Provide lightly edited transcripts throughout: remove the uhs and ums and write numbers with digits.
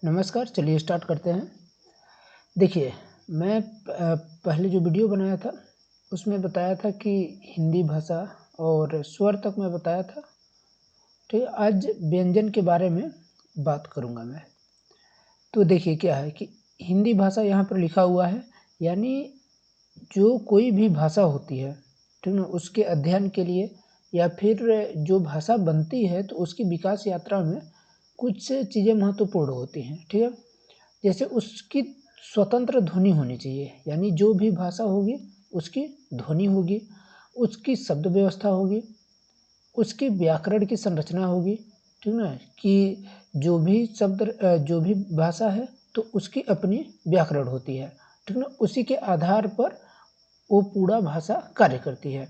नमस्कार, चलिए स्टार्ट करते हैं। देखिए, मैं पहले जो वीडियो बनाया था, उसमें बताया था कि हिंदी भाषा और स्वर तक मैं बताया था। ठीक है, आज व्यंजन के बारे में बात करूँगा मैं। तो देखिए क्या है कि हिंदी भाषा यहाँ पर लिखा हुआ है, यानी जो कोई भी भाषा होती है, ठीक है, उसके अध्ययन के लिए या फिर जो भाषा बनती है, तो उसकी विकास यात्रा में कुछ चीज़ें महत्वपूर्ण होती हैं, ठीक है। जैसे उसकी स्वतंत्र ध्वनि होनी चाहिए, यानी जो भी भाषा होगी उसकी ध्वनि होगी, उसकी शब्द व्यवस्था होगी, उसकी व्याकरण की संरचना होगी, ठीक ना। कि जो भी शब्द जो भी भाषा है तो उसकी अपनी व्याकरण होती है, ठीक ना। उसी के आधार पर वो पूरा भाषा कार्य करती है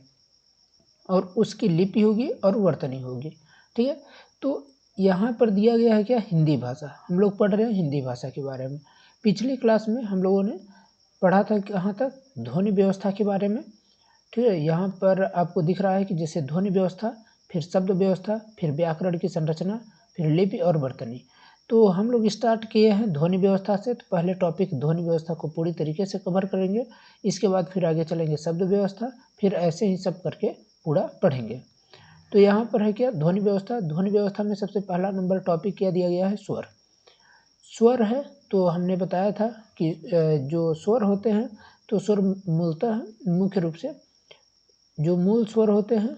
और उसकी लिपि होगी और वर्तनी होगी, ठीक है। तो यहाँ पर दिया गया है क्या, हिंदी भाषा। हम लोग पढ़ रहे हैं हिंदी भाषा के बारे में। पिछली क्लास में हम लोगों ने पढ़ा था कहाँ तक, ध्वनि व्यवस्था के बारे में, ठीक है। यहाँ पर आपको दिख रहा है कि जैसे ध्वनि व्यवस्था, फिर शब्द व्यवस्था, फिर व्याकरण की संरचना, फिर लिपि और वर्तनी। तो हम लोग स्टार्ट किए हैं ध्वनि व्यवस्था से। तो पहले टॉपिक ध्वनि व्यवस्था को पूरी तरीके से कवर करेंगे, इसके बाद फिर आगे चलेंगे शब्द व्यवस्था, फिर ऐसे ही सब करके पूरा पढ़ेंगे। तो यहाँ पर है क्या, ध्वनि व्यवस्था। ध्वनि व्यवस्था में सबसे पहला नंबर टॉपिक क्या दिया गया है, स्वर। स्वर है तो हमने बताया था कि जो स्वर होते हैं, तो स्वर मूलतः मुख्य रूप से जो मूल स्वर होते हैं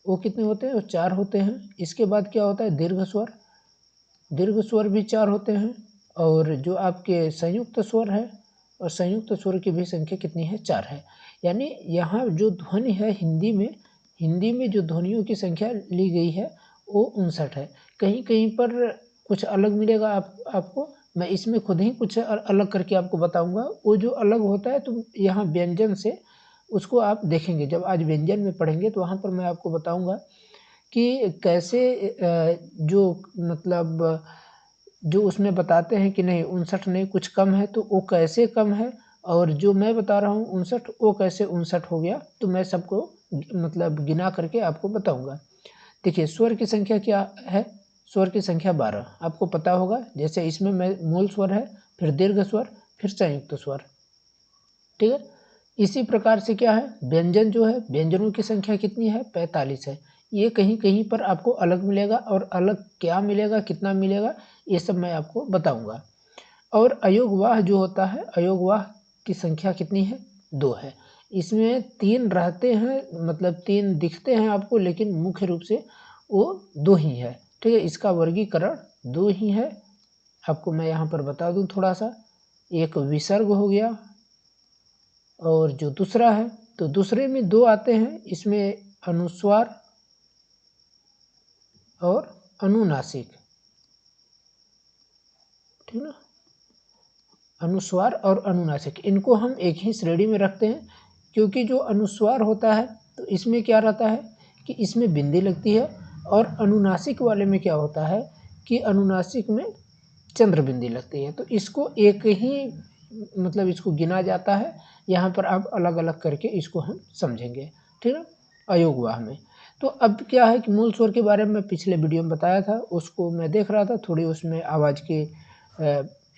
वो कितने होते हैं, वो 4 होते हैं। इसके बाद क्या होता है, दीर्घ स्वर। दीर्घ स्वर भी 4 होते हैं। और जो आपके संयुक्त स्वर है, और संयुक्त स्वर की भी संख्या कितनी है, 4 है। यानी यहाँ जो ध्वनि है हिंदी में जो ध्वनियों की संख्या ली गई है वो 59 है। कहीं कहीं पर कुछ अलग मिलेगा आपको। मैं इसमें खुद ही कुछ अलग करके आपको बताऊंगा। वो जो अलग होता है तो यहाँ व्यंजन से उसको आप देखेंगे। जब आज व्यंजन में पढ़ेंगे तो वहाँ पर मैं आपको बताऊंगा कि कैसे जो मतलब जो उसमें बताते हैं कि नहीं 59 नहीं, कुछ कम है, तो वो कैसे कम है, और जो मैं बता रहा हूँ 59 वो कैसे 59 हो गया, तो मैं सबको मतलब गिना करके आपको बताऊंगा। देखिए, स्वर की संख्या क्या है, स्वर की संख्या 12 आपको पता होगा। जैसे इसमें मैं मूल स्वर है, फिर दीर्घ स्वर, फिर संयुक्त स्वर, ठीक है। इसी प्रकार से क्या है, व्यंजन जो है, व्यंजनों की संख्या कितनी है, 45 है। ये कहीं कहीं पर आपको अलग मिलेगा, और अलग क्या मिलेगा, कितना मिलेगा, ये सब मैं आपको बताऊंगा। और अयोगवाह जो होता है, अयोगवाह की संख्या कितनी है, 2 है। इसमें 3 रहते हैं, मतलब 3 दिखते हैं आपको, लेकिन मुख्य रूप से वो 2 ही है, ठीक है। इसका वर्गीकरण 2 ही है। आपको मैं यहाँ पर बता दूँ थोड़ा सा। एक विसर्ग हो गया, और जो दूसरा है, तो दूसरे में 2 आते हैं, इसमें अनुस्वार और अनुनासिक, ठीक ना। अनुस्वार और अनुनासिक, इनको हम एक ही श्रेणी में रखते हैं, क्योंकि जो अनुस्वार होता है तो इसमें क्या रहता है कि इसमें बिंदी लगती है, और अनुनासिक वाले में क्या होता है कि अनुनासिक में चंद्र बिंदी लगती है। तो इसको एक ही मतलब इसको गिना जाता है। यहाँ पर आप अलग अलग करके इसको हम समझेंगे, ठीक है, अयोगवाह में। तो अब क्या है कि मूल स्वर के बारे में पिछले वीडियो में बताया था, उसको मैं देख रहा था, थोड़ी उसमें आवाज़ की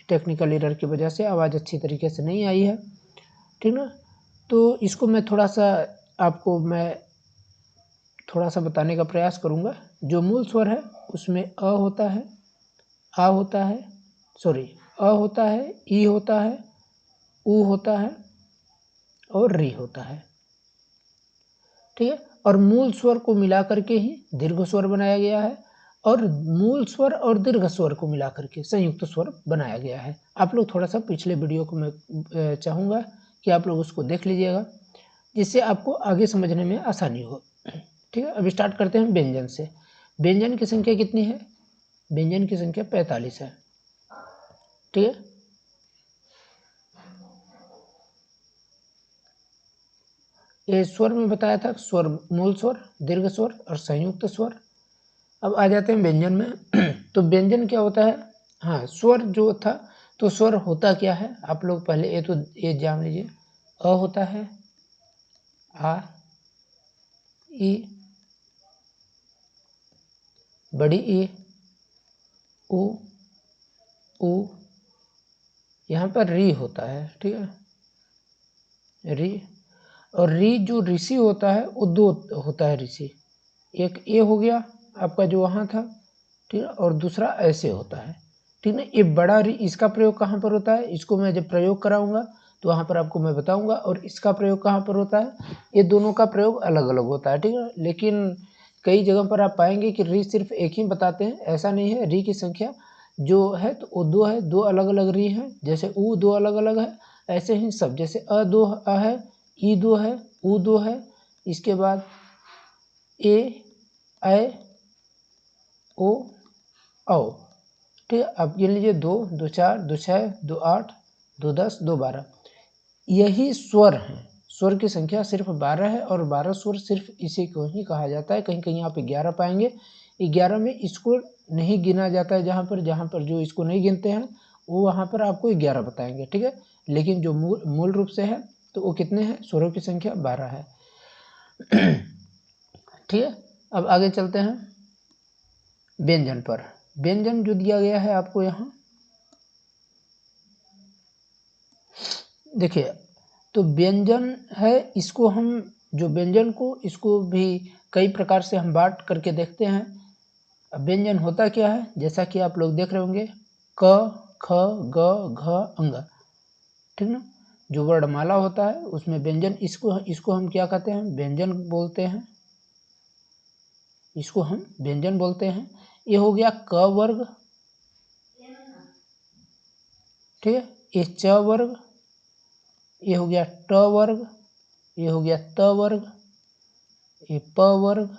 टेक्निकल एरर की वजह से आवाज़ अच्छी तरीके से नहीं आई है, ठीक ना। तो इसको मैं थोड़ा सा बताने का प्रयास करूँगा। जो मूल स्वर है उसमें अ होता है, आ होता है, अ होता है, ई होता है, उ होता है, और री होता है, ठीक है। और मूल स्वर को मिला करके ही दीर्घ स्वर बनाया गया है, और मूल स्वर और दीर्घ स्वर को मिलाकर के संयुक्त स्वर बनाया गया है। आप लोग थोड़ा सा पिछले वीडियो को मैं चाहूँगा कि आप लोग उसको देख लीजिएगा, जिससे आपको आगे समझने में आसानी हो, ठीक है। अब स्टार्ट करते हैं व्यंजन से। व्यंजन की संख्या कितनी है, व्यंजन की संख्या 45 है, ठीक है। ये स्वर में बताया था, स्वर, मूल स्वर, दीर्घ स्वर और संयुक्त स्वर। अब आ जाते हैं व्यंजन में। तो व्यंजन क्या होता है, हाँ, स्वर जो था, तो स्वर होता क्या है, आप लोग पहले ये जान लीजिए। अ होता है, आ, ई, बड़ी ई, उ, उ, यहाँ पर री होता है, ठीक है, री। और री जो ऋषि होता है वो दो होता है ऋषि, एक ए हो गया आपका जो वहाँ था, ठीक है, और दूसरा ऐसे होता है, ठीक है। ये बड़ा री, इसका प्रयोग कहाँ पर होता है, इसको मैं जब प्रयोग कराऊंगा तो वहाँ पर आपको मैं बताऊंगा। और इसका प्रयोग कहाँ पर होता है, ये दोनों का प्रयोग अलग अलग होता है, ठीक है। लेकिन कई जगह पर आप पाएंगे कि री सिर्फ एक ही बताते हैं, ऐसा नहीं है। री की संख्या जो है तो वो दो है, दो अलग अलग री है। जैसे उ दो अलग अलग है, ऐसे ही सब, जैसे अ दो अ है, ई दो है, उ दो है, इसके बाद ए, ऐ, ओ, औ, ठीक है। अब ये लीजिए 2, 2 4, 2 6, 2 8, 2 10, 2 12, यही स्वर हैं। स्वर की संख्या सिर्फ 12 है और 12 स्वर सिर्फ इसी को ही कहा जाता है। कहीं कहीं आप 11 पाएंगे, 11 में इसको नहीं गिना जाता है। जहाँ पर जो इसको नहीं गिनते हैं वो वहाँ पर आपको 11 बताएंगे, ठीक है। लेकिन जो मूल रूप से है तो वो कितने हैं, स्वरों की संख्या 12 है, ठीक है। अब आगे चलते हैं व्यंजन पर। व्यंजन जो दिया गया है आपको यहाँ, देखिए, तो व्यंजन है, इसको हम जो व्यंजन को, इसको भी कई प्रकार से हम बांट करके देखते हैं। अब व्यंजन होता क्या है, जैसा कि आप लोग देख रहे होंगे, क, ख, ग, घ, अंग, ठीक ना। जो वर्णमाला होता है उसमें व्यंजन, इसको हम क्या कहते हैं, व्यंजन बोलते हैं, इसको हम व्यंजन बोलते हैं। ये हो गया क वर्ग, ठीक है, ये च वर्ग, ये हो गया ट वर्ग, ये हो गया त वर्ग, ये प वर्ग,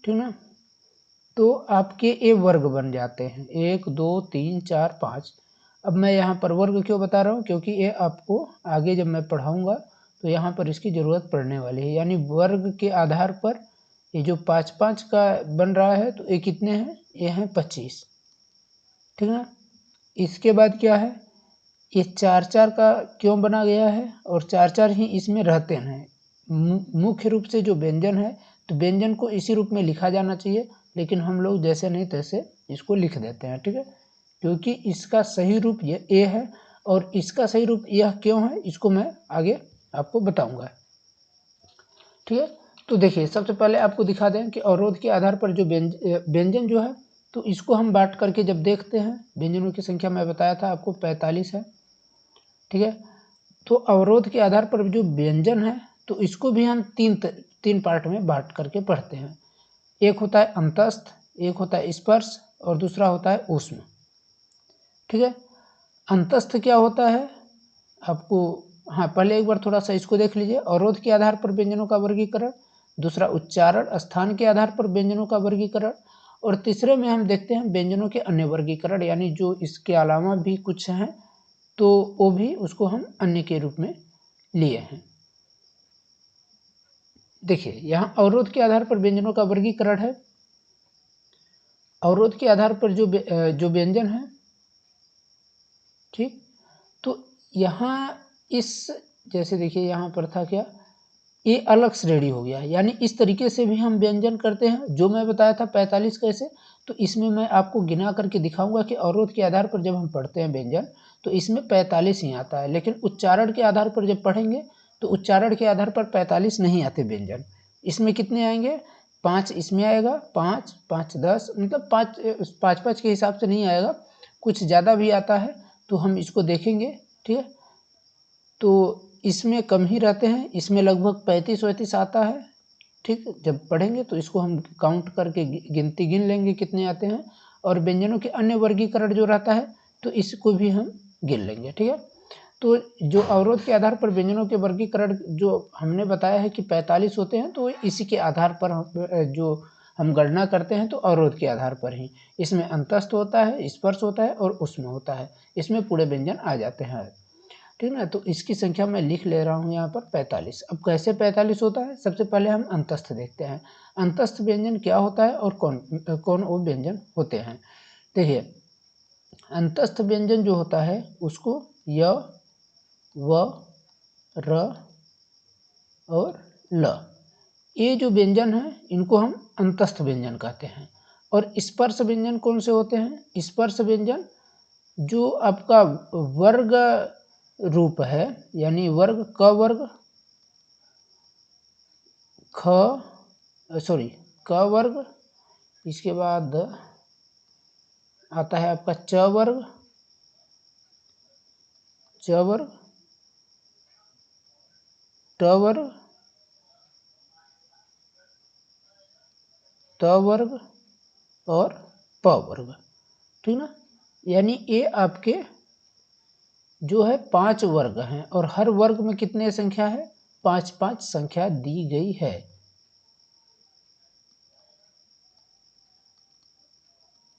ठीक ना। तो आपके ये वर्ग बन जाते हैं, 1 2 3 4 5। अब मैं यहाँ पर वर्ग क्यों बता रहा हूँ, क्योंकि ये आपको आगे जब मैं पढ़ाऊँगा तो यहाँ पर इसकी ज़रूरत पड़ने वाली है। यानी वर्ग के आधार पर ये जो 5 5 का बन रहा है, तो ये कितने हैं, ये हैं 25, ठीक ना। इसके बाद क्या है, ये 4 4 का क्यों बना गया है, और 4 4 ही इसमें रहते हैं। मुख्य रूप से जो व्यंजन है, तो व्यंजन को इसी रूप में लिखा जाना चाहिए, लेकिन हम लोग जैसे नहीं तैसे इसको लिख देते हैं, ठीक है। क्योंकि इसका सही रूप ये ए है और इसका सही रूप यह क्यों है, इसको मैं आगे आपको बताऊंगा, ठीक है। तो देखिए, सबसे पहले आपको दिखा दें कि अवरोध के आधार पर जो व्यंजन जो है, तो इसको हम बांट करके जब देखते हैं, व्यंजनों की संख्या मैं बताया था आपको 45 है, ठीक है। तो अवरोध के आधार पर जो व्यंजन है, तो इसको भी हम तीन पार्ट में बांट करके पढ़ते हैं। एक होता है अंतस्थ, एक होता है स्पर्श और दूसरा होता है ऊष्म, ठीक है। अंतस्थ क्या होता है आपको, हाँ, पहले एक बार थोड़ा सा इसको देख लीजिए। अवरोध के आधार पर व्यंजनों का वर्गीकरण, दूसरा उच्चारण स्थान के आधार पर व्यंजनों का वर्गीकरण, और तीसरे में हम देखते हैं व्यंजनों के अन्य वर्गीकरण, यानी जो इसके अलावा भी कुछ हैं तो वो भी उसको हम अन्य के रूप में लिए हैं। देखिए, यहाँ अवरोध के आधार पर व्यंजनों का वर्गीकरण है। अवरोध के आधार पर जो व्यंजन है, ठीक, तो यहाँ इस, जैसे देखिए यहाँ पर था क्या, ये अलग श्रेणी हो गया, यानी इस तरीके से भी हम व्यंजन करते हैं। जो मैं बताया था 45 कैसे, तो इसमें मैं आपको गिना करके दिखाऊंगा कि अवरोध के आधार पर जब हम पढ़ते हैं व्यंजन तो इसमें 45 ही आता है। लेकिन उच्चारण के आधार पर जब पढ़ेंगे तो उच्चारण के आधार पर 45 नहीं आते व्यंजन। इसमें कितने आएंगे, 5 इसमें आएगा, 5 5 10, मतलब 5 5 के हिसाब से नहीं आएगा, कुछ ज़्यादा भी आता है, तो हम इसको देखेंगे, ठीक है। तो इसमें कम ही रहते हैं, इसमें लगभग 35 35 आता है, ठीक। जब पढ़ेंगे तो इसको हम काउंट करके गिनती गिन लेंगे कितने आते हैं, और व्यंजनों के अन्य वर्गीकरण जो रहता है तो इसको भी हम गिन लेंगे, ठीक है। तो जो अवरोध के आधार पर व्यंजनों के वर्गीकरण जो हमने बताया है कि 45 होते हैं, तो इसी के आधार पर जो हम गणना करते हैं तो अवरोध के आधार पर ही। इसमें अंतस्थ होता है, स्पर्श होता है और ऊष्म होता है, इसमें पूरे व्यंजन आ जाते हैं, ठीक ना। तो इसकी संख्या मैं लिख ले रहा हूँ यहाँ पर 45। अब कैसे 45 होता है, सबसे पहले हम अंतस्थ देखते हैं। अंतस्थ व्यंजन क्या होता है और कौन कौन वो व्यंजन होते हैं। देखिए, अंतस्थ व्यंजन जो होता है उसको य, व, र और ल, ये जो व्यंजन है इनको हम अंतस्थ व्यंजन कहते हैं। और स्पर्श व्यंजन कौन से होते हैं? स्पर्श व्यंजन जो आपका वर्ग रूप है, यानी वर्ग क वर्ग क वर्ग, इसके बाद आता है आपका च वर्ग, ट वर्ग, त वर्ग और प वर्ग, ठीक ना। यानी ये आपके जो है 5 वर्ग हैं और हर वर्ग में कितने संख्या है? 5-5 संख्या दी गई है।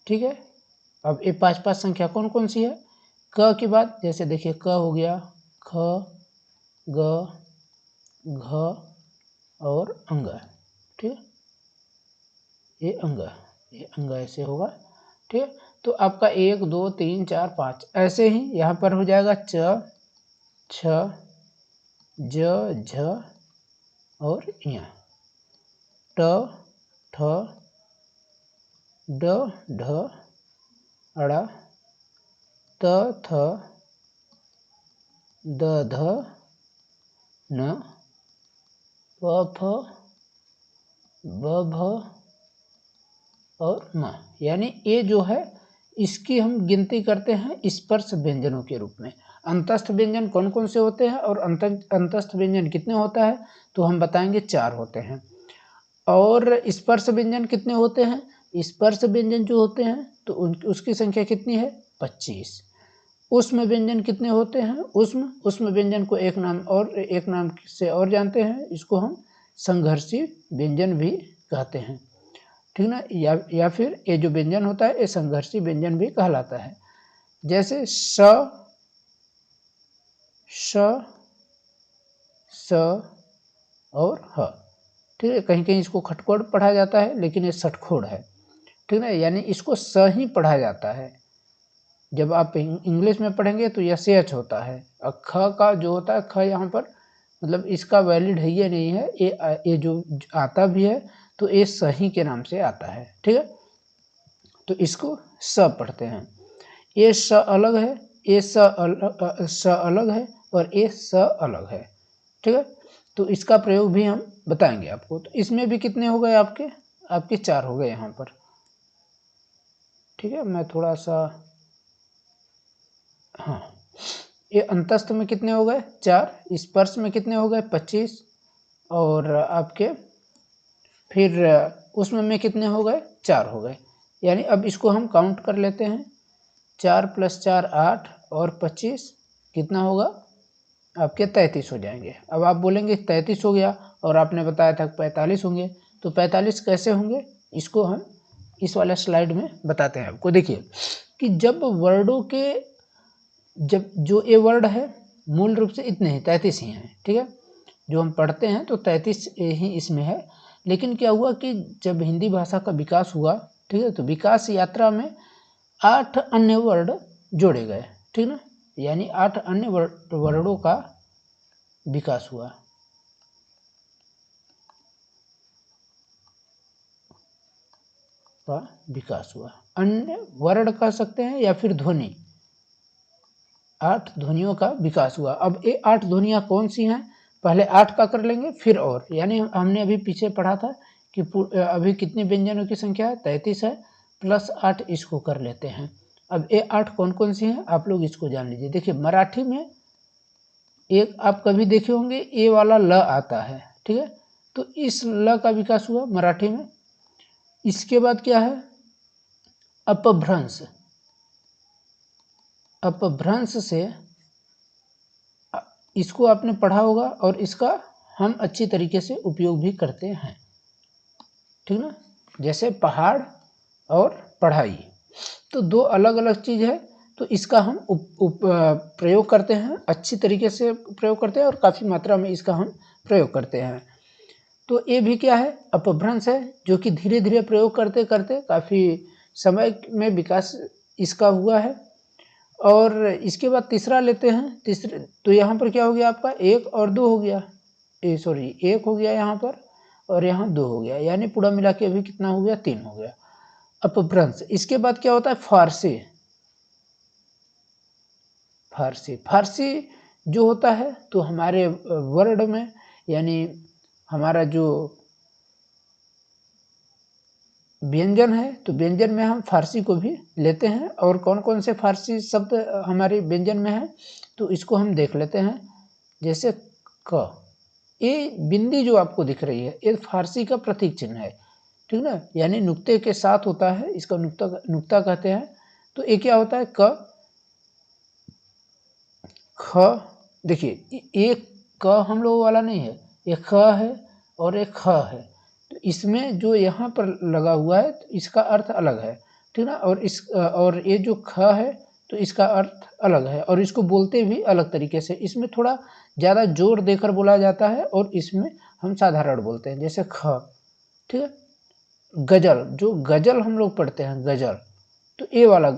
ठीक है, अब ये 5-5 संख्या कौन कौन सी है? क के बाद जैसे देखिए क हो गया, ख, ग, घ और अंग, ठीक है, ये अंग ऐसे होगा, ठीक है। तो आपका 1 2 3 4 5 ऐसे ही यहाँ पर हो जाएगा च, छ, ज, झ और यहाँ ट, ठ, ड, ढ, अड़ा, त, थ, द, ध, न, प, फ, ब, भ और म। यानी ये जो है इसकी हम गिनती करते हैं स्पर्श व्यंजनों के रूप में। अंतस्थ व्यंजन कौन कौन से होते हैं और अंतस्थ व्यंजन कितने होता है? तो हम बताएंगे 4 होते हैं। और स्पर्श व्यंजन कितने होते हैं? स्पर्श व्यंजन जो होते हैं तो उसकी संख्या कितनी है? 25। उष्म व्यंजन कितने होते हैं? उष्म व्यंजन को एक नाम से और जानते हैं, इसको हम संघर्षी व्यंजन भी कहते हैं, ठीक ना। या फिर ये जो व्यंजन होता है ये संघर्षी व्यंजन भी कहलाता है। जैसे स, स और ह, ठीक है। कहीं कहीं इसको खटखोड़ पढ़ा जाता है लेकिन ये सटखोड़ है, ठीक है, यानी इसको स ही पढ़ा जाता है। जब आप इंग्लिश में पढ़ेंगे तो यह सेच होता है और ख का जो होता है, ख यहाँ पर मतलब इसका वैलिड है ये नहीं है, ये जो आता भी है तो ये सही के नाम से आता है, ठीक है। तो इसको स पढ़ते हैं। ये स अलग है, ये स अलग है और ये स अलग है, ठीक है। तो इसका प्रयोग भी हम बताएंगे आपको। तो इसमें भी कितने हो गए आपके 4 हो गए यहाँ पर, ठीक है। मैं थोड़ा सा, हाँ, ये अंतस्थ में कितने हो गए? 4, स्पर्श में कितने हो गए? 25 और आपके फिर उसमें में कितने हो गए? 4 हो गए। यानी अब इसको हम काउंट कर लेते हैं। 4 + 4 8 और 25 कितना होगा? आपके 33 हो जाएंगे। अब आप बोलेंगे 33 हो गया और आपने बताया था 45 होंगे, तो 45 कैसे होंगे? इसको हम इस वाले स्लाइड में बताते हैं आपको। देखिए कि जब जो ये वर्ड है मूल रूप से इतने ही 33 ही हैं, ठीक है। जो हम पढ़ते हैं तो 33 ही इसमें है। लेकिन क्या हुआ कि जब हिंदी भाषा का विकास हुआ, ठीक है, तो विकास यात्रा में 8 अन्य वर्ड जोड़े गए, ठीक ना। यानी 8 अन्य वर्डों का विकास हुआ। अन्य वर्ड कह सकते हैं या फिर ध्वनि, 8 ध्वनियों का विकास हुआ। अब ये 8 ध्वनियाँ कौन सी हैं? पहले 8 का कर लेंगे फिर और, यानी हमने अभी पीछे पढ़ा था कि अभी कितने व्यंजनों की संख्या है? 33 है, प्लस 8 इसको कर लेते हैं। अब ये 8 कौन कौन सी हैं आप लोग इसको जान लीजिए। देखिए मराठी में एक आप कभी देखे होंगे ए वाला ल आता है, ठीक है, तो इस ल का विकास हुआ मराठी में। इसके बाद क्या है? अपभ्रंश। अपभ्रंश से इसको आपने पढ़ा होगा और इसका हम अच्छी तरीके से उपयोग भी करते हैं, ठीक ना। जैसे पहाड़ और पढ़ाई तो 2 अलग अलग चीज़ है, तो इसका हम प्रयोग करते हैं, अच्छी तरीके से प्रयोग करते हैं और काफ़ी मात्रा में इसका हम प्रयोग करते हैं। तो ये भी क्या है? अपभ्रंश है, जो कि धीरे धीरे प्रयोग करते करते काफ़ी समय में विकास इसका हुआ है। और इसके बाद तीसरा लेते हैं। तीसरे तो यहाँ पर क्या हो गया आपका? 1 और 2 हो गया, 1 हो गया यहाँ पर और यहाँ 2 हो गया, यानी पूरा मिला के अभी कितना हो गया? 3 हो गया। अपभ्रंश। इसके बाद क्या होता है फारसी। फारसी फारसी जो होता है तो हमारे वर्ड में यानी हमारा जो व्यंजन है तो व्यंजन में हम फारसी को भी लेते हैं। और कौन कौन से फारसी शब्द हमारे व्यंजन में है तो इसको हम देख लेते हैं। जैसे क, ये बिंदी जो आपको दिख रही है ये फारसी का प्रतीक चिन्ह है, ठीक ना, यानी नुक्ते के साथ होता है, इसका नुक्ता कहते हैं। तो ये क्या होता है क, ख, देखिए एक क हम लोगों वाला नहीं है, एक ख है और एक ख है। तो इसमें जो यहाँ पर लगा हुआ है तो इसका अर्थ अलग है, ठीक ना, और ये जो ख है तो इसका अर्थ अलग है और इसको बोलते भी अलग तरीके से। इसमें थोड़ा ज़्यादा जोर देकर बोला जाता है और इसमें हम साधारण बोलते हैं, जैसे ख, ठीक है। गजल, जो गजल हम लोग पढ़ते हैं गजल, तो ये वाला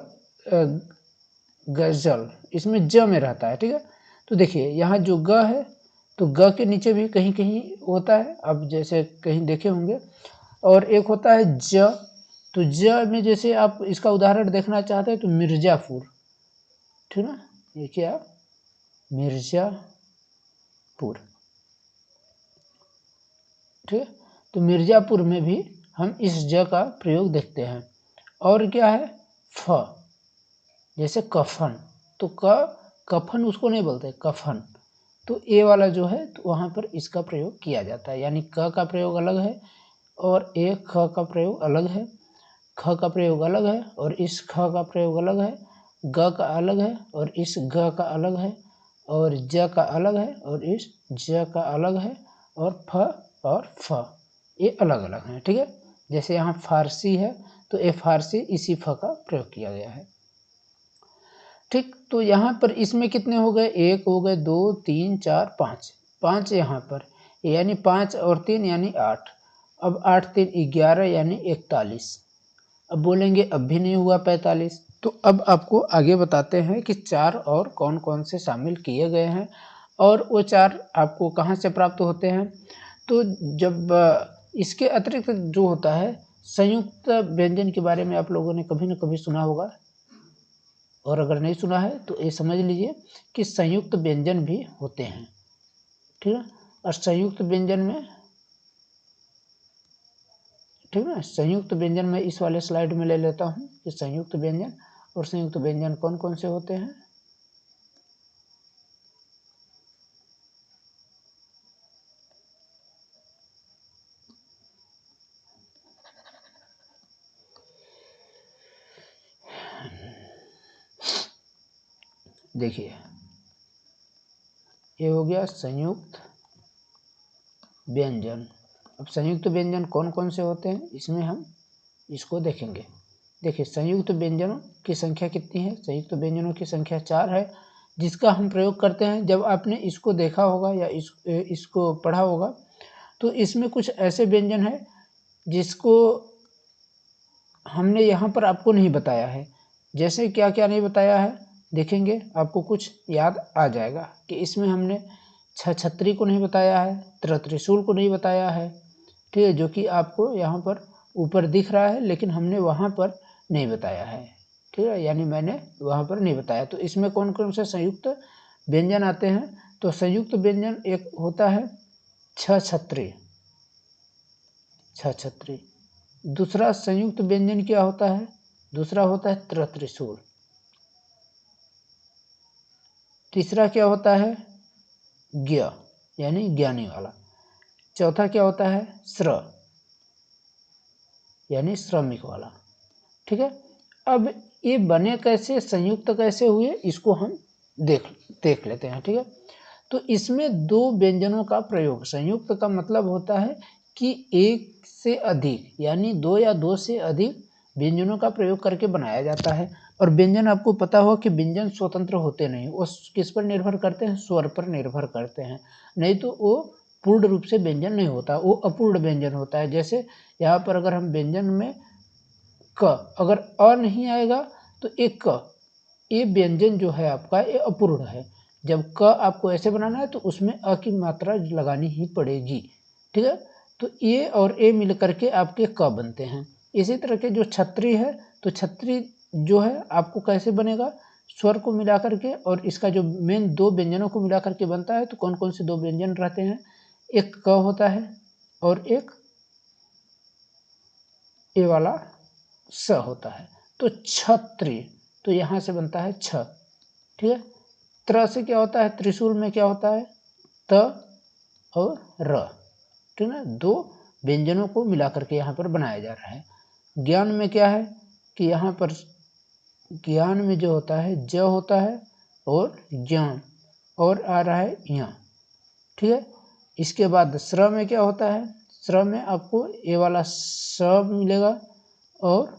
गजल इसमें ज में रहता है, ठीक है। तो देखिए यहाँ जो ग है तो ग के नीचे भी कहीं कहीं होता है, अब जैसे कहीं देखे होंगे। और एक होता है ज, तो ज में जैसे आप इसका उदाहरण देखना चाहते हैं तो मिर्जापुर, ठीक ना, ये क्या मिर्जापुर, ठीक है। तो मिर्जापुर में भी हम इस ज का प्रयोग देखते हैं। और क्या है फ, जैसे कफन, तो कफन उसको नहीं बोलते कफन, तो ए वाला जो है तो वहाँ पर इसका प्रयोग किया जाता है, यानी क का प्रयोग अलग है और ए ख का प्रयोग अलग है, ख का प्रयोग अलग है और इस ख का प्रयोग अलग है, ग का अलग है और इस ग का अलग है, और ज का अलग है और इस ज का अलग है, और फ ये अलग अलग हैं, ठीक है। जैसे यहाँ फारसी है तो ये फारसी इसी फ का प्रयोग किया गया है, ठीक। तो यहाँ पर इसमें कितने हो गए, एक हो गए, 2 3 4 5, 5 यहाँ पर, यानी 5 और 3 यानी 8। अब 8 3 11 यानी 41। अब बोलेंगे अब भी नहीं हुआ 45, तो अब आपको आगे बताते हैं कि 4 और कौन कौन से शामिल किए गए हैं और वो 4 आपको कहाँ से प्राप्त होते हैं। तो जब इसके अतिरिक्त जो होता है संयुक्त व्यंजन के बारे में आप लोगों ने कभी न कभी सुना होगा, और अगर नहीं सुना है तो ये समझ लीजिए कि संयुक्त व्यंजन भी होते हैं, ठीक है। और संयुक्त व्यंजन में, ठीक है, संयुक्त व्यंजन में इस वाले स्लाइड में ले लेता हूँ कि संयुक्त व्यंजन और संयुक्त व्यंजन कौन कौन से होते हैं। देखिए ये हो गया संयुक्त व्यंजन। अब संयुक्त व्यंजन कौन कौन से होते हैं इसमें हम इसको देखेंगे। देखिए संयुक्त व्यंजनों की संख्या कितनी है, संयुक्त व्यंजनों की संख्या 4 है, जिसका हम प्रयोग करते हैं। जब आपने इसको देखा होगा या इसको पढ़ा होगा तो इसमें कुछ ऐसे व्यंजन है जिसको हमने यहाँ पर आपको नहीं बताया है। जैसे क्या क्या नहीं बताया है देखेंगे, आपको कुछ याद आ जाएगा कि इसमें हमने छछत्री को नहीं बताया है, त्रिशूल को नहीं बताया है, ठीक है, जो कि आपको यहाँ पर ऊपर दिख रहा है लेकिन हमने वहाँ पर नहीं बताया है, ठीक है, यानी मैंने वहाँ पर नहीं बताया। तो इसमें कौन कौन से संयुक्त व्यंजन आते हैं, तो संयुक्त व्यंजन एक होता है छछत्री, छछत्री। दूसरा संयुक्त व्यंजन क्या होता है, दूसरा होता है त्रिशूल। तीसरा क्या होता है ज्ञ, यानी ज्ञानी वाला। चौथा क्या होता है श्र, यानी श्रमिक वाला, ठीक है। अब ये बने कैसे, संयुक्त कैसे हुए, इसको हम देख लेते हैं, ठीक है। तो इसमें 2 व्यंजनों का प्रयोग, संयुक्त का मतलब होता है कि एक से अधिक यानी 2 या 2 से अधिक व्यंजनों का प्रयोग करके बनाया जाता है। और व्यंजन आपको पता हो कि व्यंजन स्वतंत्र होते नहीं, वो किस पर निर्भर करते हैं, स्वर पर निर्भर करते हैं, नहीं तो वो पूर्ण रूप से व्यंजन नहीं होता, वो अपूर्ण व्यंजन होता है। जैसे यहाँ पर अगर हम व्यंजन में क, अगर अ नहीं आएगा तो एक क, ये व्यंजन जो है आपका ये अपूर्ण है। जब क आपको ऐसे बनाना है तो उसमें अ की मात्रा लगानी ही पड़ेगी, ठीक है। तो ए और ए मिल करके आपके क बनते हैं। इसी तरह के जो छत्री है, तो छत्री जो है आपको कैसे बनेगा, स्वर को मिला करके और इसका जो मेन दो व्यंजनों को मिला करके बनता है। तो कौन कौन से दो व्यंजन रहते हैं, एक क होता है और एक ए वाला स होता है। तो छत्री, तो यहाँ से बनता है छ, ठीक है। त्र से क्या होता है, त्रिशूल में क्या होता है, त और र, ठीक है। दो व्यंजनों को मिला करके यहाँ पर बनाया जा रहा है। ज्ञान में क्या है कि यहाँ पर ज्ञान में जो होता है ज होता है और ज्ञान और आ रहा है यहाँ, ठीक है। इसके बाद श्र में क्या होता है, श्र में आपको ए वाला स मिलेगा और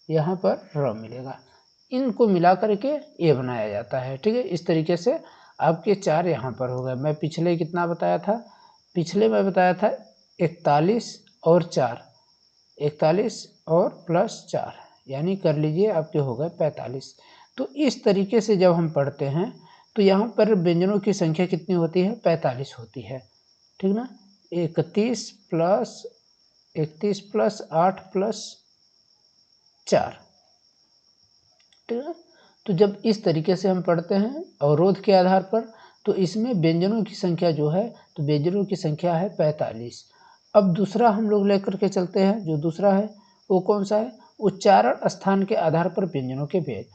यहाँ पर र मिलेगा। इनको मिला करके ए बनाया जाता है, ठीक है। इस तरीके से आपके चार यहाँ पर हो गए। मैं पिछले कितना बताया था, पिछले मैं बताया था 41 और 4, 41 और प्लस 4, यानी कर लीजिए आपके हो गए 45। तो इस तरीके से जब हम पढ़ते हैं तो यहाँ पर व्यंजनों की संख्या कितनी होती है, 45 होती है, ठीक ना। 31 प्लस 8 प्लस 4, ठीक है। तो जब इस तरीके से हम पढ़ते हैं अवरोध के आधार पर, तो इसमें व्यंजनों की संख्या जो है, तो व्यंजनों की संख्या है 45। अब दूसरा हम लोग लेकर के चलते हैं, जो दूसरा है वो कौन सा है, उच्चारण स्थान के आधार पर व्यंजनों के भेद।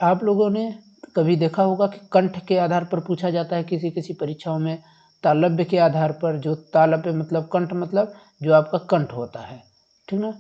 आप लोगों ने कभी देखा होगा कि कंठ के आधार पर पूछा जाता है किसी किसी परीक्षाओं में, तालव्य के आधार पर, जो तालव्य मतलब कंठ मतलब जो आपका कंठ होता है, ठीक ना,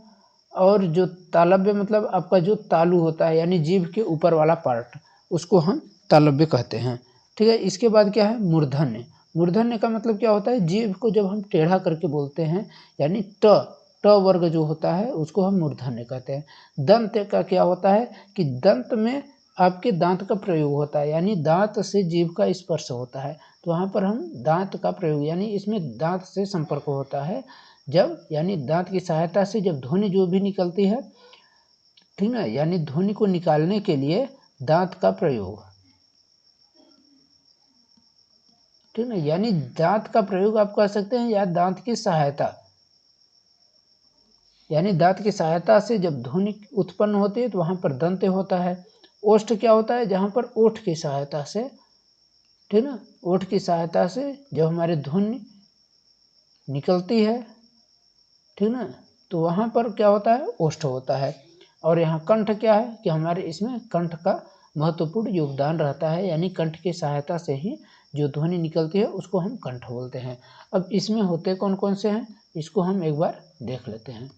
और जो तालव्य मतलब आपका जो तालु होता है, यानी जीभ के ऊपर वाला पार्ट, उसको हम तालव्य कहते हैं, ठीक है। इसके बाद क्या है, मूर्धन्य। मूर्धन्य का मतलब क्या होता है, जीभ को जब हम टेढ़ा करके बोलते हैं, यानी ट वर्ग जो होता है उसको हम मूर्धन्य कहते हैं। दंत का क्या होता है कि दंत में आपके दांत का प्रयोग होता है, यानी दांत से जीभ का स्पर्श होता है, तो वहाँ पर हम दांत का प्रयोग, यानी इसमें दांत से संपर्क होता है जब, यानी दांत की सहायता से जब ध्वनि जो भी निकलती है, ठीक ना, यानी ध्वनि को निकालने के लिए दांत का प्रयोग, ठीक ना, यानी दांत का प्रयोग आप कह सकते हैं, या दांत की सहायता, यानी दांत की सहायता से जब ध्वनि उत्पन्न होती है तो वहां पर दंत होता है। ओष्ठ क्या होता है, जहां पर ओठ की सहायता से, ठीक ना, ओठ की सहायता से जब हमारे ध्वनि निकलती है, ठीक ना, तो वहां पर क्या होता है, ओष्ठ होता है। और यहाँ कंठ क्या है कि हमारे इसमें कंठ का महत्वपूर्ण योगदान रहता है, यानी कंठ की सहायता से ही जो ध्वनि निकलती है उसको हम कंठ बोलते हैं। अब इसमें होते कौन कौन से हैं, इसको हम एक बार देख लेते हैं,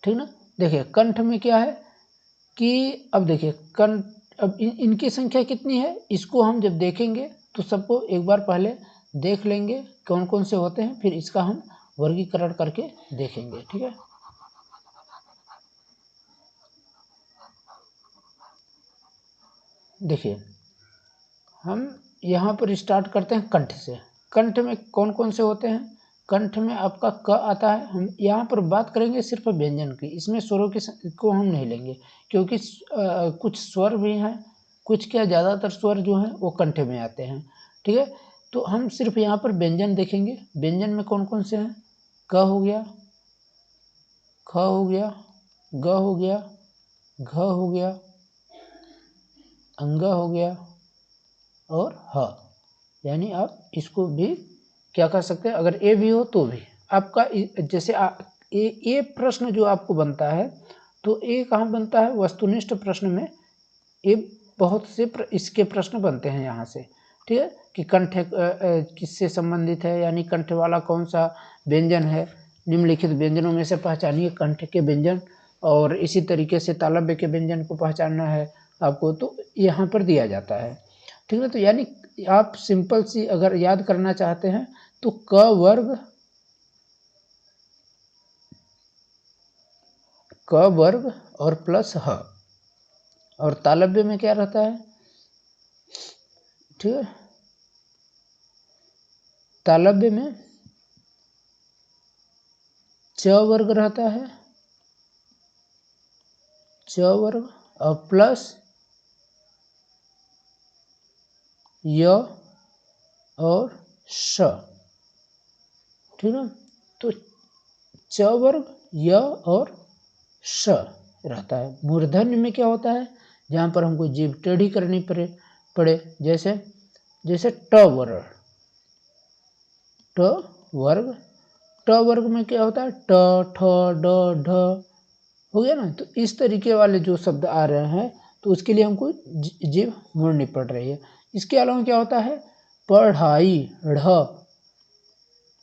ठीक ना। देखिए कंठ में क्या है कि, अब देखिए कंठ, अब इनकी संख्या कितनी है, इसको हम जब देखेंगे तो सबको एक बार पहले देख लेंगे कौन कौन से होते हैं, फिर इसका हम वर्गीकरण करके देखेंगे, ठीक है। देखिए हम यहाँ पर स्टार्ट करते हैं कंठ से। कंठ में कौन कौन से होते हैं, कंठ में आपका क आता है। हम यहाँ पर बात करेंगे सिर्फ व्यंजन की, इसमें स्वरों की को हम नहीं लेंगे, क्योंकि कुछ स्वर भी हैं, कुछ क्या ज़्यादातर स्वर जो हैं वो कंठ में आते हैं, ठीक है। तो हम सिर्फ यहाँ पर व्यंजन देखेंगे। व्यंजन में कौन कौन से हैं, क हो गया, ख हो गया, ग हो गया, घ हो गया, अंग हो गया और ह, यानी आप इसको भी क्या कर सकते हैं, अगर ए भी हो तो भी आपका, जैसे ए प्रश्न जो आपको बनता है, तो ए कहाँ बनता है, वस्तुनिष्ठ प्रश्न में ए बहुत से इसके प्रश्न बनते हैं यहाँ से, ठीक है, कि कंठ किससे संबंधित है, यानी कंठ वाला कौन सा व्यंजन है, निम्नलिखित व्यंजनों में से पहचानिए कंठ के व्यंजन, और इसी तरीके से तालव्य के व्यंजन को पहचानना है आपको, तो यहाँ पर दिया जाता है, ठीक है। तो यानी आप सिंपल सी अगर याद करना चाहते हैं तो क वर्ग और प्लस ह, और तालव्य में क्या रहता है, ठीक है, तालव्य में च वर्ग रहता है, च वर्ग और प्लस य और श, ठीक है। तो च वर्ग य और श रहता है। मूर्धन्य में क्या होता है, जहाँ पर हमको जीभ टेढ़ी करनी पड़े, जैसे ट वर्ण, ट वर्ग। ट वर्ग में क्या होता है, ट, ठ, ड, ढ, हो गया ना। तो इस तरीके वाले जो शब्द आ रहे हैं तो उसके लिए हमको जीभ मोड़नी पड़ रही है। इसके अलावा क्या होता है, पढ़ाई, ढ़,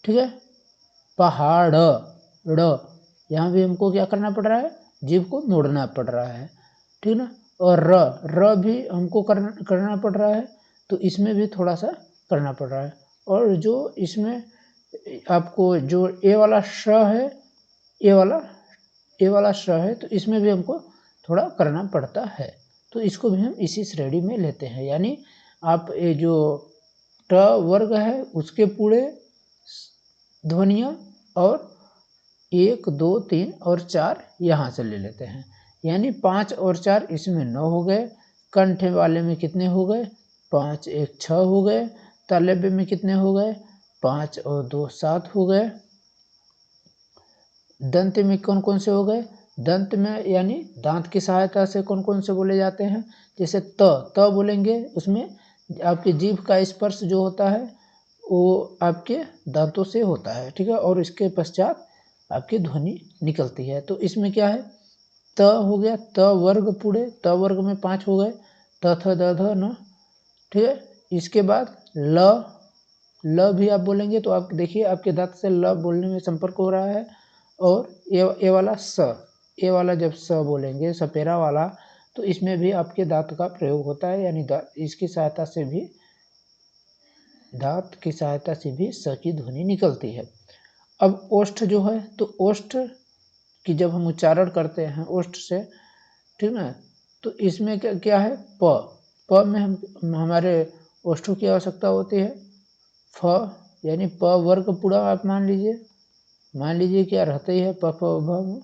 ठीक है, पहाड़, ड़, यहाँ भी हमको क्या करना पड़ रहा है, जीभ को मोड़ना पड़ रहा है, ठीक ना। और र भी हमको करना पड़ रहा है, तो इसमें भी थोड़ा सा करना पड़ रहा है। और जो इसमें आपको जो ए वाला श है, ए वाला श है, तो इसमें भी हमको थोड़ा करना पड़ता है। तो इसको भी हम इसी श्रेणी में लेते हैं। यानी आप ये जो ट वर्ग है उसके पूरे ध्वनियाँ और 1, 2, 3 और 4 यहाँ से ले लेते हैं। यानी 5 और 4 इसमें 9 हो गए। कंठ वाले में कितने हो गए, 5, 1, 6 हो गए। तालव्य में कितने हो गए, 5 और 2, 7 हो गए। दंत में कौन कौन से हो गए, दंत में यानी दांत की सहायता से कौन कौन से बोले जाते हैं, जैसे त बोलेंगे, उसमें आपकी जीभ का स्पर्श जो होता है वो आपके दांतों से होता है, ठीक है। और इसके पश्चात आपकी ध्वनि निकलती है। तो इसमें क्या है, त हो गया, त वर्ग पूरे, त वर्ग में 5 हो गए, त, थ, द, ध, न, ठीक है। इसके बाद ल भी आप बोलेंगे तो आप देखिए आपके दांत से ल बोलने में संपर्क हो रहा है। और ए वाला स, ए वाला जब स बोलेंगे, सपेरा वाला, तो इसमें भी आपके दांत का प्रयोग होता है। यानी इसकी सहायता से भी, दांत की सहायता से भी स की ध्वनि निकलती है। अब ओष्ठ जो है, तो ओष्ठ की जब हम उच्चारण करते हैं ओष्ठ से, ठीक ना, तो इसमें क्या है, प में हमारे ओष्ठों की आवश्यकता होती है। फ यानी प वर्ग पूरा आप मान लीजिए क्या रहता ही है, प, फ, भ,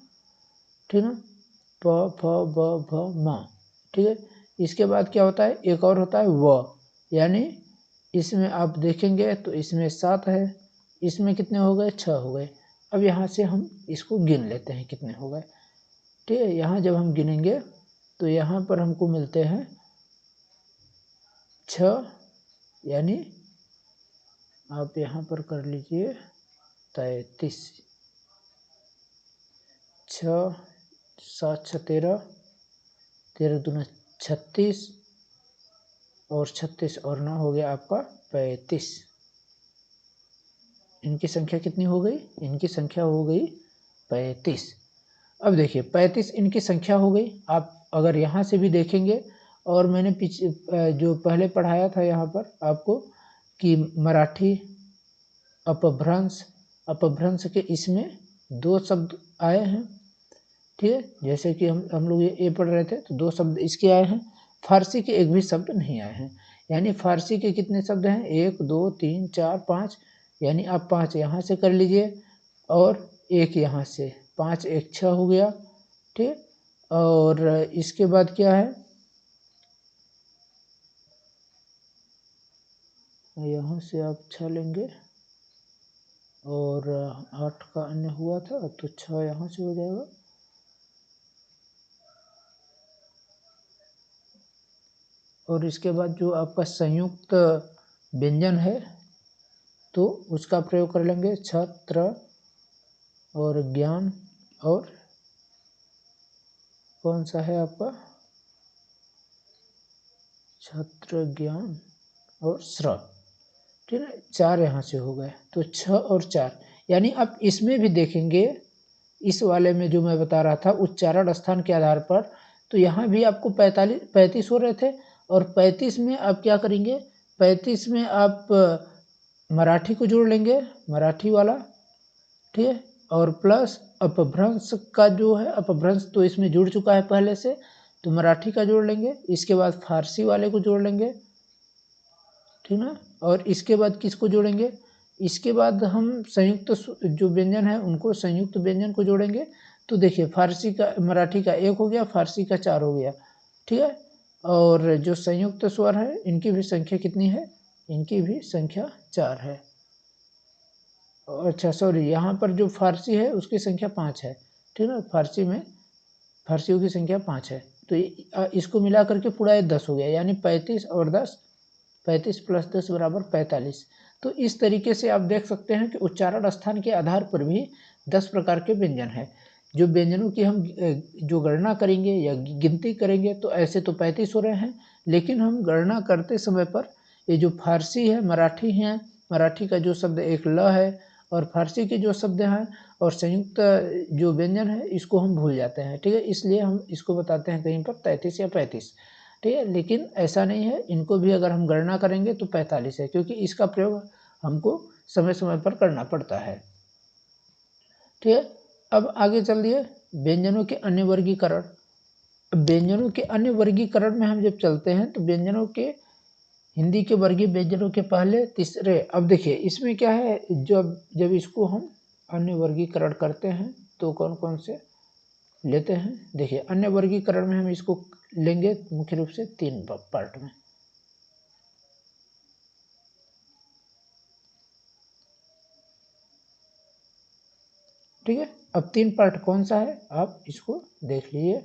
ठीक ना, प, फ, ब, भ, म, ठीक है। इसके बाद क्या होता है, एक और होता है व, यानी इसमें आप देखेंगे तो इसमें 7 है, इसमें कितने हो गए, 6 हो गए। अब यहाँ से हम इसको गिन लेते हैं कितने हो गए, ठीक है। यहाँ जब हम गिनेंगे तो यहाँ पर हमको मिलते हैं 6, यानी आप यहाँ पर कर लीजिए 33, 6, 7, 6, 13, 13 दूना 36 और 36 और 9 हो गया आपका 35। इनकी संख्या कितनी हो गई, इनकी संख्या हो गई 35। अब देखिए 35 इनकी संख्या हो गई। आप अगर यहाँ से भी देखेंगे, और मैंने पीछे जो पहले पढ़ाया था यहाँ पर आपको कि मराठी अपभ्रंश के इसमें 2 शब्द आए हैं, ठीक है। जैसे कि हम लोग ये पढ़ रहे थे तो 2 शब्द इसके आए हैं। फारसी के एक भी शब्द नहीं आए हैं। यानी फारसी के कितने शब्द हैं, 1, 2, 3, 4, 5, यानी आप 5 यहाँ से कर लीजिए और 1 यहाँ से, 5, 1, 6 हो गया, ठीक। और इसके बाद क्या है, यहाँ से आप 6 लेंगे और 8 का अन्य हुआ था तो 6 यहाँ से हो जाएगा। और इसके बाद जो आपका संयुक्त व्यंजन है तो उसका प्रयोग कर लेंगे, छत्र और ज्ञान, और कौन सा है आपका, छत्र, ज्ञान और स्र, ठीक है। 4 यहाँ से हो गए, तो 6 और 4, यानी आप इसमें भी देखेंगे, इस वाले में जो मैं बता रहा था उच्चारण स्थान के आधार पर, तो यहाँ भी आपको 35 हो रहे थे। और 35 में आप क्या करेंगे, 35 में आप मराठी को जोड़ लेंगे, मराठी वाला, ठीक है। और प्लस अपभ्रंश का जो है, अपभ्रंश तो इसमें जुड़ चुका है पहले से, तो मराठी का जोड़ लेंगे। इसके बाद फारसी वाले को जोड़ लेंगे, ठीक ना। और इसके बाद किसको जोड़ेंगे, इसके बाद हम संयुक्त जो व्यंजन है उनको, संयुक्त व्यंजन को जोड़ेंगे। तो देखिए फारसी का, मराठी का 1 हो गया, फारसी का 4 हो गया, ठीक है। और जो संयुक्त स्वर है इनकी भी संख्या कितनी है, इनकी भी संख्या 4 है। अच्छा सॉरी, यहाँ पर जो फारसी है उसकी संख्या 5 है, ठीक है ना। फारसियों की संख्या 5 है, तो इसको मिला करके पूरा ये 10 हो गया, यानी 35 और 10, 35 प्लस 10 बराबर 45। तो इस तरीके से आप देख सकते हैं कि उच्चारण स्थान के आधार पर भी 10 प्रकार के व्यंजन हैं। जो व्यंजनों की हम जो गणना करेंगे या गिनती करेंगे तो ऐसे तो 35 हो रहे हैं, लेकिन हम गणना करते समय पर ये जो फारसी है, मराठी है, मराठी का जो शब्द एक ल है और फारसी के जो शब्द हैं और संयुक्त जो व्यंजन है इसको हम भूल जाते हैं, ठीक है। इसलिए हम इसको बताते हैं कहीं पर 33 या 35, ठीक है। लेकिन ऐसा नहीं है, इनको भी अगर हम गणना करेंगे तो 45 है, क्योंकि इसका प्रयोग हमको समय समय पर करना पड़ता है, ठीक है। अब आगे चल दिए व्यंजनों के अन्य वर्गीकरण। व्यंजनों के अन्य वर्गीकरण में हम जब चलते हैं तो व्यंजनों के हिंदी के वर्गीय व्यंजनों के पहले तीसरे, अब देखिए इसमें क्या है, जब इसको हम अन्य वर्गीकरण करते हैं तो कौन कौन से लेते हैं। देखिए अन्य वर्गीकरण में हम इसको लेंगे मुख्य रूप से 3 पार्ट में। ठीक है, अब 3 पार्ट कौन सा है आप इसको देख लीजिए।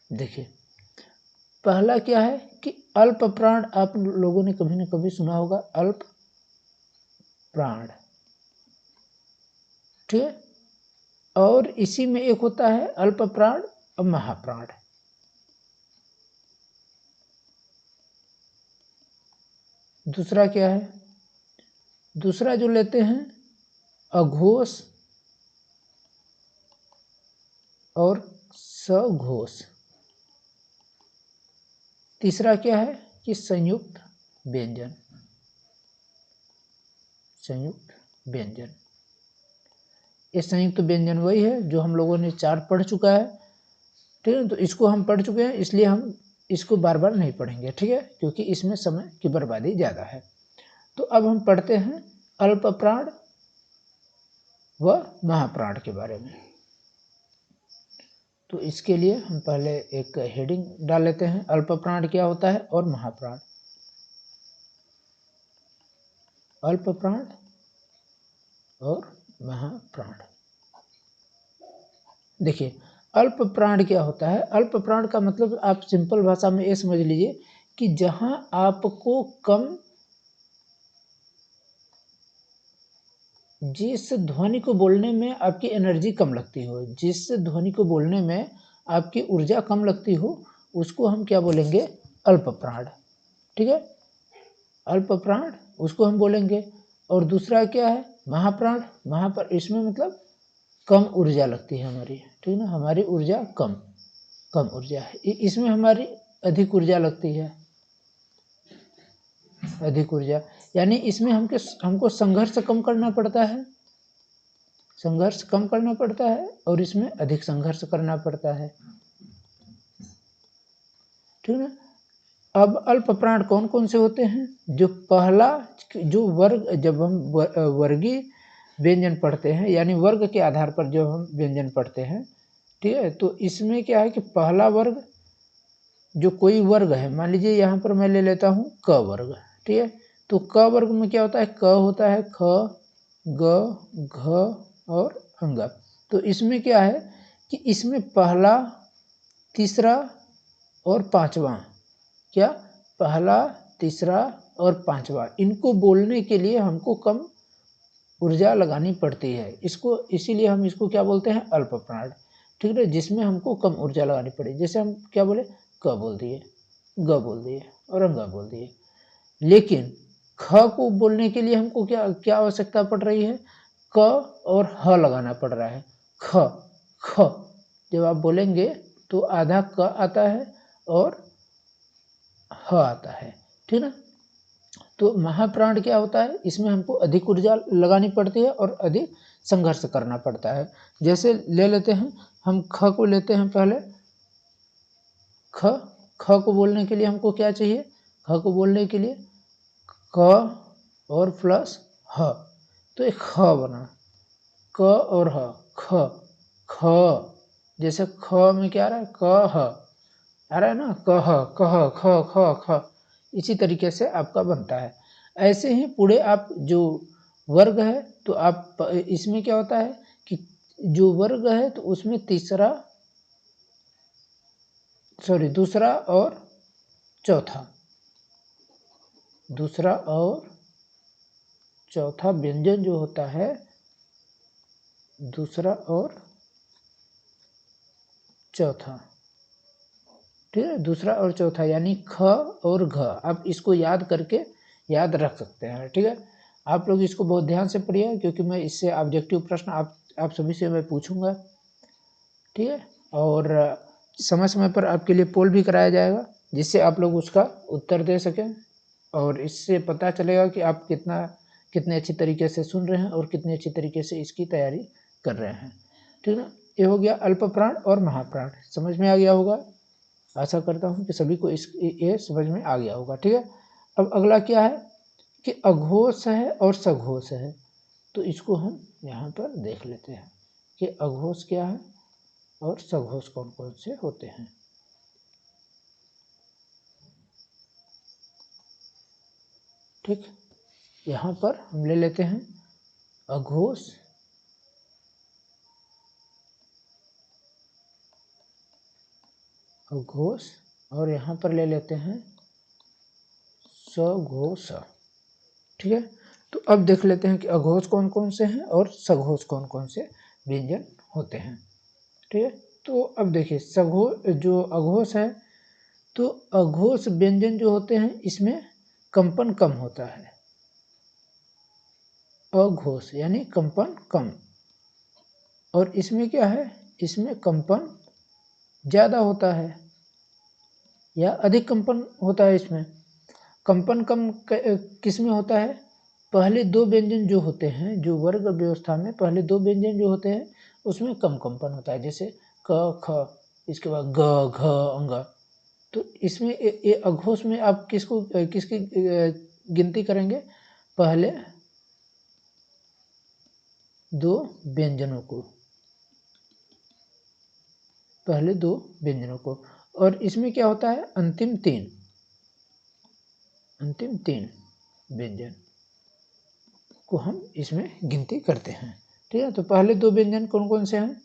देखिए पहला क्या है कि अल्प प्राण, आप लोगों ने कभी न कभी सुना होगा अल्प प्राण, ठीक है। और इसी में एक होता है अल्प प्राण और महाप्राण। दूसरा क्या है, दूसरा जो लेते हैं अघोष और सघोष। तीसरा क्या है कि संयुक्त व्यंजन, संयुक्त व्यंजन। ये संयुक्त व्यंजन वही है जो हम लोगों ने 4 पढ़ चुका है, ठीक है। तो इसको हम पढ़ चुके हैं, इसलिए हम इसको बार बार नहीं पढ़ेंगे, ठीक है, क्योंकि इसमें समय की बर्बादी ज़्यादा है। तो अब हम पढ़ते हैं अल्प प्राण व महाप्राण के बारे में। तो इसके लिए हम पहले एक हेडिंग डाल लेते हैं, अल्प प्राण क्या होता है और महाप्राण। अल्प प्राण और महाप्राण। देखिए अल्प प्राण क्या होता है, अल्प प्राण का मतलब आप सिंपल भाषा में ये समझ लीजिए कि जहां आपको कम, जिस ध्वनि को बोलने में आपकी एनर्जी कम लगती हो, जिस ध्वनि को बोलने में आपकी ऊर्जा कम लगती हो, उसको हम क्या बोलेंगे, अल्प प्राण, ठीक है। अल्प प्राण उसको हम बोलेंगे। और दूसरा क्या है महाप्राण। महाप्राण इसमें मतलब कम ऊर्जा लगती है हमारी, ठीक है ना, हमारी ऊर्जा कम ऊर्जा है। इसमें हमारी अधिक ऊर्जा लगती है, अधिक ऊर्जा, यानी इसमें हमको संघर्ष कम करना पड़ता है, संघर्ष कम करना पड़ता है और इसमें अधिक संघर्ष करना पड़ता है, ठीक है। अब अल्प प्राण कौन कौन से होते हैं, जो पहला जो वर्ग, जब हम वर्गीय व्यंजन पढ़ते हैं यानी वर्ग के आधार पर जब हम व्यंजन पढ़ते हैं, ठीक है, तो इसमें क्या है कि पहला वर्ग, जो कोई वर्ग है, मान लीजिए यहाँ पर मैं ले लेता हूँ क वर्ग, ठीक है। तो क वर्ग में क्या होता है, क होता है, ख, ग, घ और अंग। तो इसमें क्या है कि इसमें पहला, तीसरा और पांचवा, क्या, पहला, तीसरा और पांचवा, इनको बोलने के लिए हमको कम ऊर्जा लगानी पड़ती है, इसको इसीलिए हम इसको क्या बोलते हैं, अल्प प्राण, ठीक है, जिसमें हमको कम ऊर्जा लगानी पड़ी। जैसे हम क्या बोले, क बोल दिए, ग बोल दिए और अंग बोल दिए। लेकिन ख को बोलने के लिए हमको क्या क्या आवश्यकता पड़ रही है, क और ह लगाना पड़ रहा है। ख, ख जब आप बोलेंगे तो आधा क आता है और ह आता है, ठीक ना। तो महाप्राण क्या होता है, इसमें हमको अधिक ऊर्जा लगानी पड़ती है और अधिक संघर्ष करना पड़ता है। जैसे ले लेते हैं हम ख को लेते हैं पहले, ख, ख को बोलने के लिए हमको क्या चाहिए, ख को बोलने के लिए क और प्लस ह, तो एक ख बना, क और ह, ख, ख, जैसे ख में क्या आ रहा है, क ह आ रहा है ना, कह, कह, ख, ख, ख, इसी तरीके से आपका बनता है। ऐसे ही पूरे आप जो वर्ग है तो आप इसमें क्या होता है कि जो वर्ग है तो उसमें दूसरा और चौथा, दूसरा और चौथा व्यंजन जो होता है, दूसरा और चौथा, ठीक है, दूसरा और चौथा यानी ख और घ, आप इसको याद करके याद रख सकते हैं। ठीक है, आप लोग इसको बहुत ध्यान से पढ़िए क्योंकि मैं इससे ऑब्जेक्टिव प्रश्न आप सभी से मैं पूछूंगा। ठीक है, और समय समय पर आपके लिए पोल भी कराया जाएगा जिससे आप लोग उसका उत्तर दे सकें और इससे पता चलेगा कि आप कितने अच्छी तरीके से सुन रहे हैं और कितने अच्छी तरीके से इसकी तैयारी कर रहे हैं। ठीक है, ये हो गया अल्प प्राण और महाप्राण, समझ में आ गया होगा। आशा करता हूँ कि सभी को ये समझ में आ गया होगा। ठीक है, अब अगला क्या है कि अघोष है और सघोष है, तो इसको हम यहाँ पर देख लेते हैं कि अघोष क्या है और सघोष कौन कौन से होते हैं। ठीक, यहाँ पर हम ले लेते हैं अघोष और यहाँ पर ले लेते हैं सघोष। ठीक है, तो अब देख लेते हैं कि अघोष कौन कौन से हैं और सघोष कौन कौन से व्यंजन होते हैं। ठीक है, तो अब देखिए जो अघोष है तो अघोष व्यंजन जो होते हैं इसमें कंपन कम होता है, अघोष यानी कंपन कम, और इसमें क्या है, इसमें कंपन ज़्यादा होता है या अधिक कंपन होता है। इसमें कंपन कम किस में होता है, पहले दो व्यंजन जो होते हैं, जो वर्ग व्यवस्था में पहले दो व्यंजन जो होते हैं उसमें कम कंपन होता है, जैसे क ख, इसके बाद ग घ अंग। तो इसमें ये अघोष में आप किसकी गिनती करेंगे, पहले दो व्यंजनों को, और इसमें क्या होता है अंतिम तीन व्यंजन को हम इसमें गिनती करते हैं। ठीक है, तो पहले दो व्यंजन कौन कौन से हैं,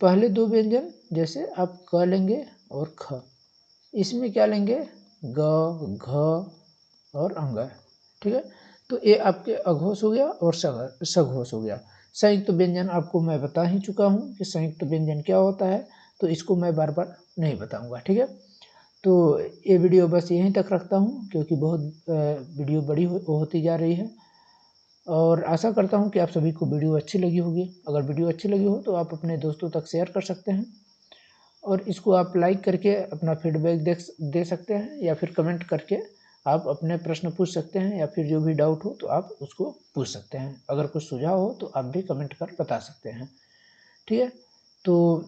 पहले दो व्यंजन जैसे आप क लेंगे और ख, इसमें क्या लेंगे ग घ और अंग। ठीक है, तो ये आपके अघोष हो गया और सघोष हो गया। संयुक्त व्यंजन आपको मैं बता ही चुका हूँ कि संयुक्त व्यंजन क्या होता है, तो इसको मैं बार बार नहीं बताऊंगा। ठीक है, तो ये वीडियो बस यहीं तक रखता हूँ क्योंकि बहुत वीडियो बड़ी होती जा रही है, और आशा करता हूँ कि आप सभी को वीडियो अच्छी लगी होगी। अगर वीडियो अच्छी लगी हो तो आप अपने दोस्तों तक शेयर कर सकते हैं और इसको आप लाइक करके अपना फीडबैक दे सकते हैं, या फिर कमेंट करके आप अपने प्रश्न पूछ सकते हैं, या फिर जो भी डाउट हो तो आप उसको पूछ सकते हैं। अगर कुछ सुझाव हो तो आप भी कमेंट कर बता सकते हैं। ठीक है, तो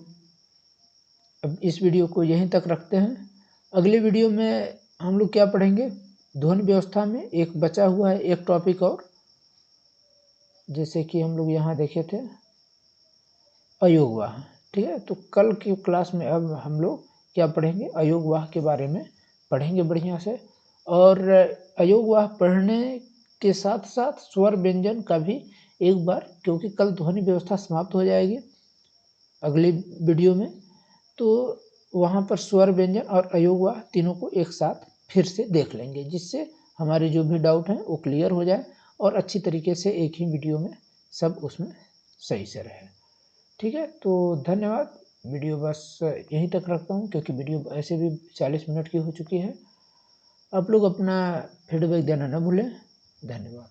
अब इस वीडियो को यहीं तक रखते हैं। अगले वीडियो में हम लोग क्या पढ़ेंगे, ध्वनि व्यवस्था में एक बचा हुआ है एक टॉपिक और, जैसे कि हम लोग यहाँ देखे थे अयोगवाह। ठीक है, तो कल की क्लास में अब हम लोग क्या पढ़ेंगे, अयोगवाह के बारे में पढ़ेंगे बढ़िया से, और अयोगवाह पढ़ने के साथ साथ स्वर व्यंजन का भी एक बार, क्योंकि कल ध्वनि व्यवस्था समाप्त हो जाएगी अगली वीडियो में, तो वहाँ पर स्वर व्यंजन और अयोगवाह तीनों को एक साथ फिर से देख लेंगे, जिससे हमारे जो भी डाउट हैं वो क्लियर हो जाए और अच्छी तरीके से एक ही वीडियो में सब उसमें सही से रहे। ठीक है, तो धन्यवाद। वीडियो बस यहीं तक रखता हूँ क्योंकि वीडियो ऐसे भी 40 मिनट की हो चुकी है। आप लोग अपना फीडबैक देना न भूलें। धन्यवाद।